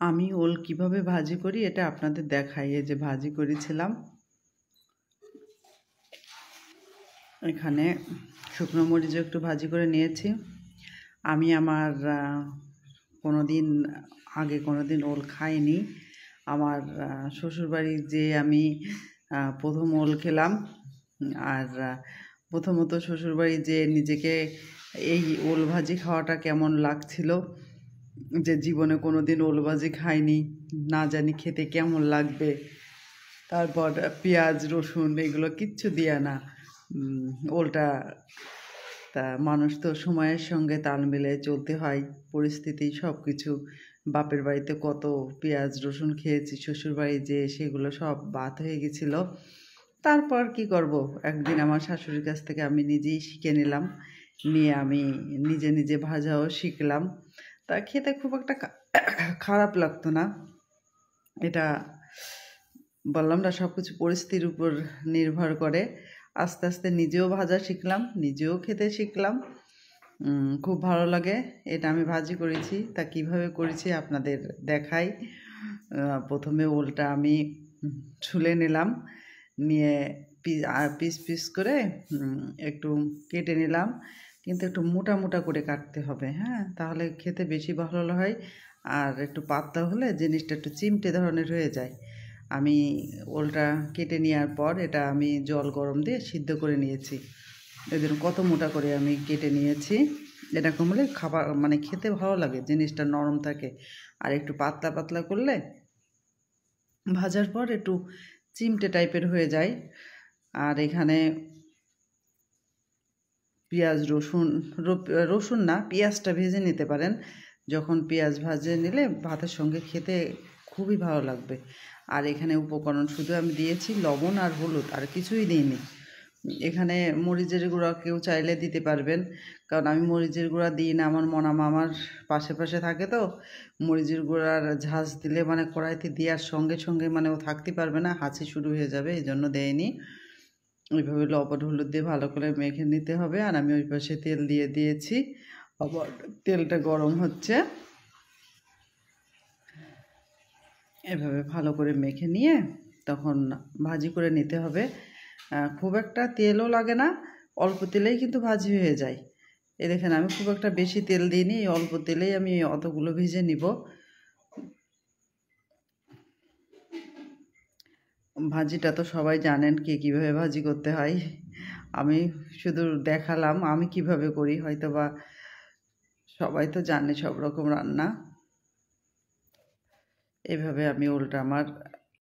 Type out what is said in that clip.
আমি ওল কিভাবে ভাজি করি এটা আপনাদের দেখাই। এই যে ভাজি করেছিলাম, এখানে শুকনো মরিচও একটু ভাজি করে নিয়েছি। আমি আমার কোনোদিন আগে কোনোদিন ওল খাইনি। আমার শ্বশুরবাড়ি যে আমি প্রথম ওল খেলাম। আর প্রথমত শ্বশুরবাড়ি যে নিজেকে এই ওল ভাজি খাওয়াটা কেমন লাগছিল, যে জীবনে কোনো দিন ওল ভাজি খাইনি, না জানি খেতে কেমন লাগবে। তারপর পেঁয়াজ রসুন এগুলো কিচ্ছু দিয়ে না ওলটা। তা মানুষ তো সময়ের সঙ্গে তাল মিলিয়ে চলতে হয়, পরিস্থিতি সব কিছু। বাপের বাড়িতে কত পেঁয়াজ রসুন খেয়েছি, শ্বশুরবাড়ি যে সেগুলো সব বাদ হয়ে গেছিলো। তারপর কি করব, একদিন আমার শাশুড়ির কাছ থেকে আমি নিজেই শিখে নিলাম, নিয়ে আমি নিজে নিজে ভাজাও শিখলাম। তা খেতে খুব একটা খারাপ লাগতো না। এটা বললাম না, সব কিছু পরিস্থিতির উপর নির্ভর করে। আস্তে আস্তে নিজেও ভাজা শিখলাম, নিজেও খেতে শিখলাম। খুব ভালো লাগে। এটা আমি ভাজি করেছি, তা কিভাবে করেছি আপনাদের দেখাই। প্রথমে ওলটা আমি ছুলে নিলাম, নিয়ে পিস পিস করে একটু কেটে নিলাম। কিন্তু একটু মোটা মোটা করে কাটতে হবে, হ্যাঁ, তাহলে খেতে বেশি ভালো হয়। আর একটু পাতলা হলে জিনিসটা একটু চিমটে ধরনের হয়ে যায়। আমি ওলটা কেটে নেওয়ার পর এটা আমি জল গরম দিয়ে সিদ্ধ করে নিয়েছি। এই জন্য কত মোটা করে আমি কেটে নিয়েছি। এরকম হলে খাবার মানে খেতে ভালো লাগে, জিনিসটা নরম থাকে। আর একটু পাতলা পাতলা করলে ভাজার পর একটু চিমটে টাইপের হয়ে যায়। আর এখানে পেঁয়াজ রসুন, রসুন না, পেঁয়াজটা ভেজে নিতে পারেন। যখন পেঁয়াজ ভাজে নিলে ভাতের সঙ্গে খেতে খুবই ভালো লাগবে। আর এখানে উপকরণ শুধু আমি দিয়েছি লবণ আর হলুদ, আর কিছুই দিইনি। এখানে মরিচের গুঁড়া কেউ চাইলে দিতে পারবেন, কারণ আমি মরিচের গুঁড়া দিই না। আমার মামার পাশে পাশে থাকে, তো মরিচের গুঁড়ার ঝাঁজ দিলে মানে কড়াইতে দেওয়ার সঙ্গে সঙ্গে মানে ও থাকতে পারবে না, হাঁচি শুরু হয়ে যাবে, এই জন্য দেয়নি। ওইভাবে লবণ হলুদ দিয়ে ভালো করে মেখে নিতে হবে। আর আমি ওই পাশে তেল দিয়ে দিয়েছি, আবার তেলটা গরম হচ্ছে। এভাবে ভালো করে মেখে নিয়ে তখন ভাজি করে নিতে হবে। খুব একটা তেলও লাগে না, অল্প তেলেই কিন্তু ভাজি হয়ে যায়। এই দেখেন আমি খুব একটা বেশি তেল দিইনি, অল্প তেলেই আমি অতগুলো ভেজে নিব। ভাজিটা তো সবাই জানেন কে কীভাবে ভাজি করতে হয়, আমি শুধু দেখালাম আমি কিভাবে করি। হয়তো বা সবাই তো জানে সব রকম রান্না। এভাবে আমি ওলটা আমার